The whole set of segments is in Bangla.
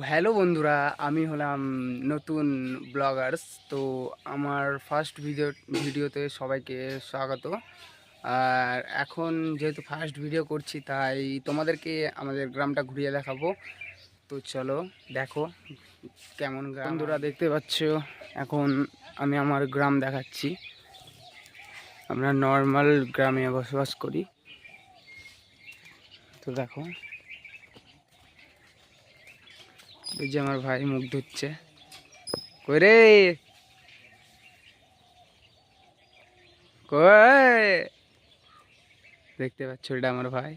হ্যালো বন্ধুরা, আমি হলাম নতুন ব্লগার্স। তো আমার ফার্স্ট ভিডিওতে সবাইকে স্বাগত। আর এখন যেহেতু ফার্স্ট ভিডিও করছি, তাই তোমাদেরকে আমাদের গ্রামটা ঘুরিয়ে দেখাবো। তো চলো দেখো কেমন গ্রাম। বন্ধুরা দেখতে পাচ্ছ, এখন আমি আমার গ্রাম দেখাচ্ছি। আমরা নর্মাল গ্রামে বসবাস করি। তো দেখো, এই যে আমার ভাই মুখ ধুচ্ছে। কই রে, কই? দেখতে পাচ্ছ, এটা আমার ভাই।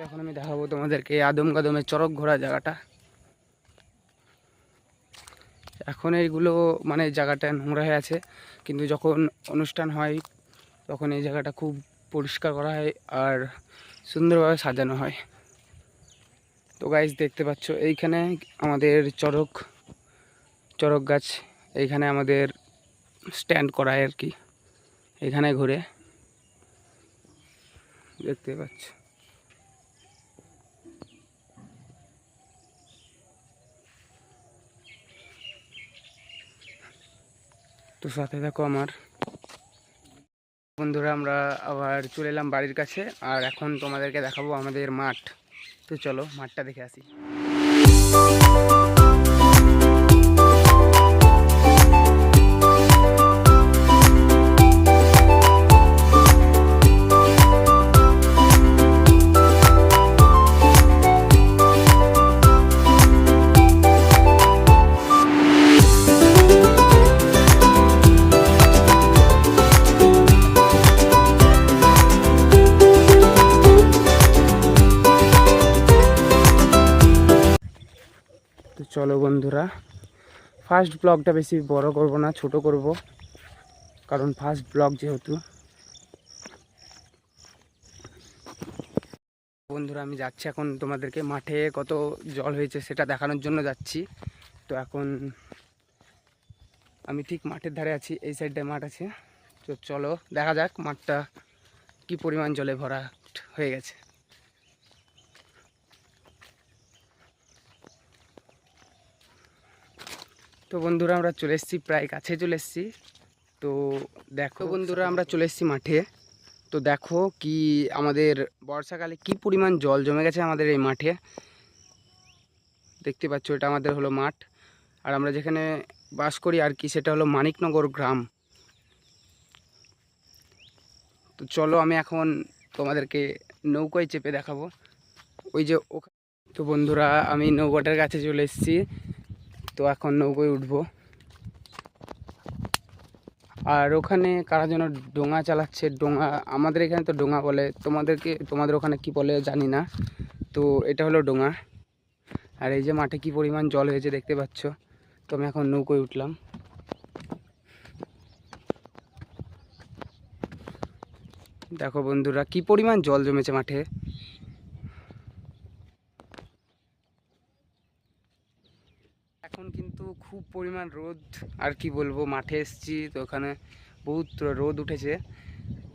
এখন আমি দেখাবো তোমাদেরকে আদম কাদমের চরক ঘোরা জায়গাটা। এখন এইগুলো মানে জায়গাটা নোংরা হয়ে আছে, কিন্তু যখন অনুষ্ঠান হয় তখন এই জায়গাটা খুব পরিষ্কার করা হয় আর সুন্দরভাবে সাজানো হয়। তো গাইস দেখতে পাচ্ছ, এইখানে আমাদের চরক গাছ, এইখানে আমাদের স্ট্যান্ড করা হয় আর কি। এখানে ঘুরে দেখতে পাচ্ছ। তো সাথে দেখো আমার বন্ধুরা, আমরা আবার চলে এলাম বাড়ির কাছে। আর এখন তোমাদেরকে দেখাবো আমাদের মাঠ। তো চলো মাঠটা দেখে আসি। তো চলো বন্ধুরা, ফার্স্ট ব্লগটা বেশি বড় করব না, ছোট করব, কারণ ফার্স্ট ব্লগ যেহেতু। বন্ধুরা আমি যাচ্ছি এখন তোমাদেরকে মাঠে কত জল হয়েছে সেটা দেখানোর জন্য যাচ্ছি। তো এখন আমি ঠিক মাঠের ধারে আছি, এই সাইডটায় মাঠ আছে। তো চলো দেখা যাক মাঠটা কি পরিমাণ জলে ভরা হয়ে গেছে। তো বন্ধুরা আমরা চলে এসেছি, প্রায় কাছে চলে এসেছি। তো দেখো বন্ধুরা, আমরা চলে এসেছি মাঠে। তো দেখো কি আমাদের বর্ষাকালে কি পরিমাণ জল জমে গেছে আমাদের এই মাঠে। দেখতে পাচ্ছ, এটা আমাদের হলো মাঠ। আর আমরা যেখানে বাস করি আর কি, সেটা হলো মানিকনগর গ্রাম। তো চলো আমি এখন তোমাদেরকে নৌকায় চেপে দেখাবো, ওই যে ওখানে। তো বন্ধুরা আমি নৌকাটার কাছে চলে এসেছি। তো এখন নৌকায় উঠবো। আর ওখানে কারা যেন ডোঙা চালাচ্ছে, ডোঙা, আমাদের এখানে তো ডোঙা বলে, তোমাদের ওখানে কি বলে জানি না। তো এটা হলো ডোঙা। আর এই যে মাঠে কি পরিমাণ জল হয়েছে দেখতে পাচ্ছ। তো আমি এখন নৌকোয় উঠলাম। দেখো বন্ধুরা কি পরিমাণ জল জমেছে মাঠে। এখন কিন্তু খুব পরিমাণ রোদ, আর কি বলবো, মাঠে এসেছি তো ওখানে বহুত রোদ উঠেছে।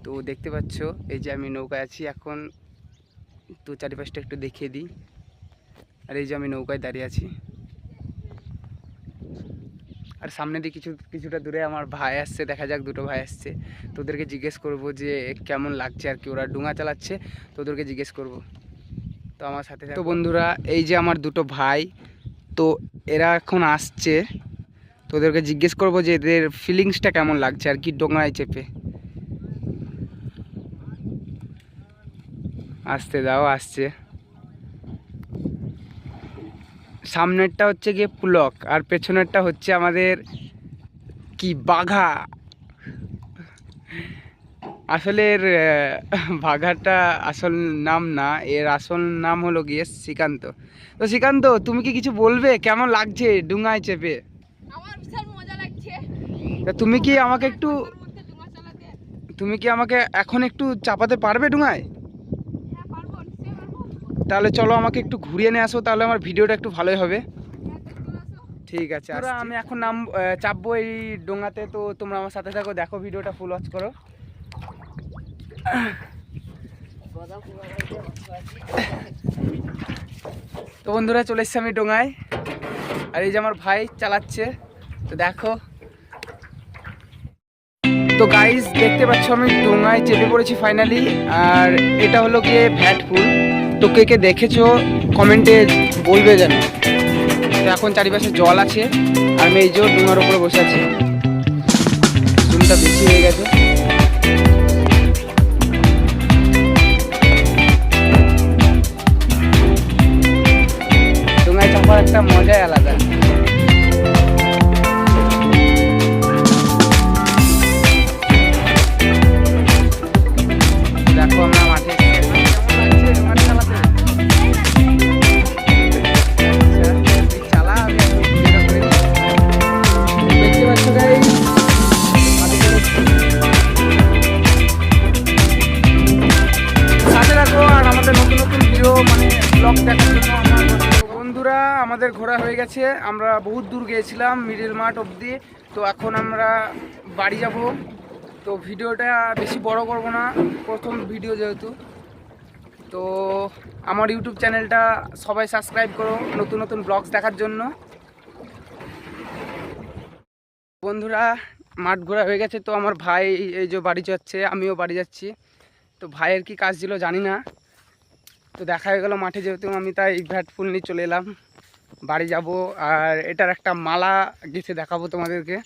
তো দেখতে পাচ্ছ এই যে আমি নৌকায় আছি এখন। তো চারিপাশটা একটু দেখিয়ে দিই। আর এই যে আমি নৌকায় দাঁড়িয়ে আছি। আর সামনে দিয়ে কিছুটা দূরে আমার ভাই আসছে, দেখা যাক, দুটো ভাই আসছে। তো ওদেরকে জিজ্ঞেস করব যে কেমন লাগছে আর কি, ওরা ডুঙা চালাচ্ছে, তো ওদেরকে জিজ্ঞেস করব। তো আমার সাথে তো বন্ধুরা এই যে আমার দুটো ভাই, তো এরা এখন আসছে। তো ওদেরকে জিজ্ঞেস করব যে এদের ফিলিংসটা কেমন লাগছে আর কি ডোঙায় চেপে। আসতে দাও, আসছে। সামনেরটা হচ্ছে গিয়ে পুলক, আর পেছনেরটা হচ্ছে আমাদের কি বাঘা। আসলে এর বাঘাটা আসল নাম না, এর আসল নাম হলো গিয়ে শ্রীকান্ত। তো শ্রীকান্ত, তুমি কি কিছু বলবে, কেমন লাগছে ডুঙায় চেপে? আমার বিশাল মজা লাগছে। তা তুমি কি আমাকে এখন একটু চাপাতে পারবে ডুঙায়? হ্যাঁ পারবো, নিশ্চয়ই পারবো। তাহলে চলো আমাকে একটু ঘুরিয়ে নিয়ে আসো, তাহলে আমার ভিডিওটা একটু ভালোই হবে। হ্যাঁ তো চলে আসো। ঠিক আছে, আমি এখন চাপবো এই ডোঙাতে। তো তোমরা আমার সাথে থাকো, দেখো ভিডিওটা ফুল ওয়াচ করো। তো তো বন্ধুরা চলে এসছি আমি ডোঙায়, আর এই যে আমার ভাই চালাচ্ছে। তো দেখো, তো গাইস দেখতে পাচ্ছ আমি ডোঙায় চেপে পড়েছি ফাইনালি। আর এটা হলো গিয়ে ভ্যাটফুল। তো কে কে দেখেছো কমেন্টে বলবে যেন। তো এখন চারিপাশে জল আছে, আর আমি এই যে ডোঙার উপরে বসে আছি। জুমটা বেশি হয়ে গেছে। ডোঙায় চাপার একটা মজাই আলাদা। দেখো আমরা মাঠে চালা, আমি এখন ভিডিওটা করে নিই। দেখতে পাচ্ছ গাইস সাথে রাখো, আর আমাদের নতুন নতুন ভিডিও মানে ব্লগ দেখার জন্য আমার বন্ধুরা আমাদের ঘোরা হয়ে গেছে। আমরা বহুত দূর গিয়েছিলাম মিডিল মাঠ অবধি। তো এখন আমরা বাড়ি যাব। তো ভিডিওটা বেশি বড় করব না, প্রথম ভিডিও যেহেতু। তো আমার ইউটিউব চ্যানেলটা সবাই সাবস্ক্রাইব করো নতুন নতুন ব্লগস দেখার জন্য। বন্ধুরা মাঠ ঘোরা হয়ে গেছে, তো আমার ভাই এই যে বাড়ি যাচ্ছে, আমিও বাড়ি যাচ্ছি। তো ভাইয়ের কি কাজ ছিল জানি না। তো দেখা হয়ে গেল মাঠে, যেহেতু আমি তাই ভ্যাট ফুল নিয়ে চলে এলাম। বাড়ি যাব, আর এটার একটা মালা গেছে দেখাবো তোমাদেরকে।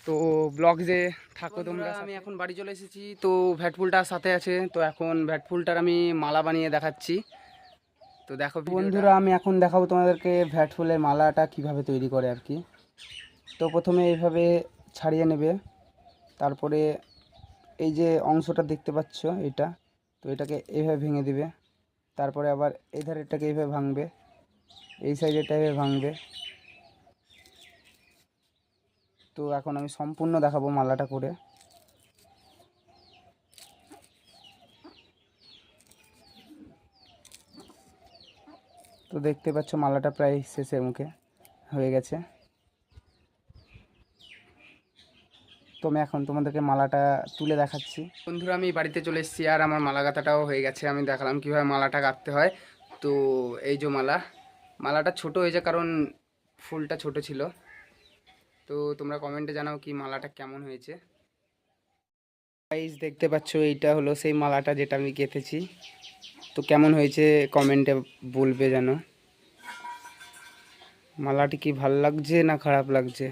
তো ব্লগ যে থাকো তোমরা। আমি এখন বাড়ি চলে এসেছি, তো ভ্যাটফুলটার সাথে আছে। তো এখন ভ্যাটফুলটার আমি মালা বানিয়ে দেখাচ্ছি। তো দেখো বন্ধুরা, আমি এখন দেখাবো তোমাদেরকে ভ্যাটফুলের মালাটা কিভাবে তৈরি করে আর কি। তো প্রথমে এইভাবে ছাড়িয়ে নেবে, তারপরে এই যে অংশটা দেখতে পাচ্ছ এটা, তো এটাকে এইভাবে ভেঙে দিবে। তারপরে আবার এই ধারেরটাকে এইভাবে ভাঙবে, এই সাইডেরটা এইভাবে ভাঙবে। তো এখন আমি সম্পূর্ণ দেখাবো মালাটা করে। তো দেখতে পাচ্ছ মালাটা প্রায় শেষের মুখে হয়ে গেছে। তো আমি এখন তোমাদেরকে মালাটা তুলে দেখাচ্ছি। বন্ধুরা আমি বাড়িতে চলে এসেছি, আর আমার মালা গাঁথাটাও হয়ে গেছে। আমি দেখালাম কীভাবে মালাটা গাঁথতে হয়। তো এই যে মালাটা ছোট হয়েছে কারণ ফুলটা ছোট ছিল। তো তোমরা কমেন্টে জানাও কি মালাটা কেমন হয়েছে। গাইস দেখতে পাচ্ছ এইটা হলো সেই মালাটা যেটা আমি গেঁথেছি। তো কেমন হয়েছে কমেন্টে বলবে যেন। মালাটি কি ভালো লাগছে না খারাপ লাগছে।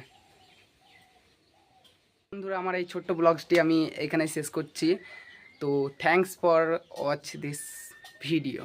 বন্ধুরা আমার এই ছোট্ট ব্লগসটি আমি এখানে শেষ করছি। তো thanks for watch this video.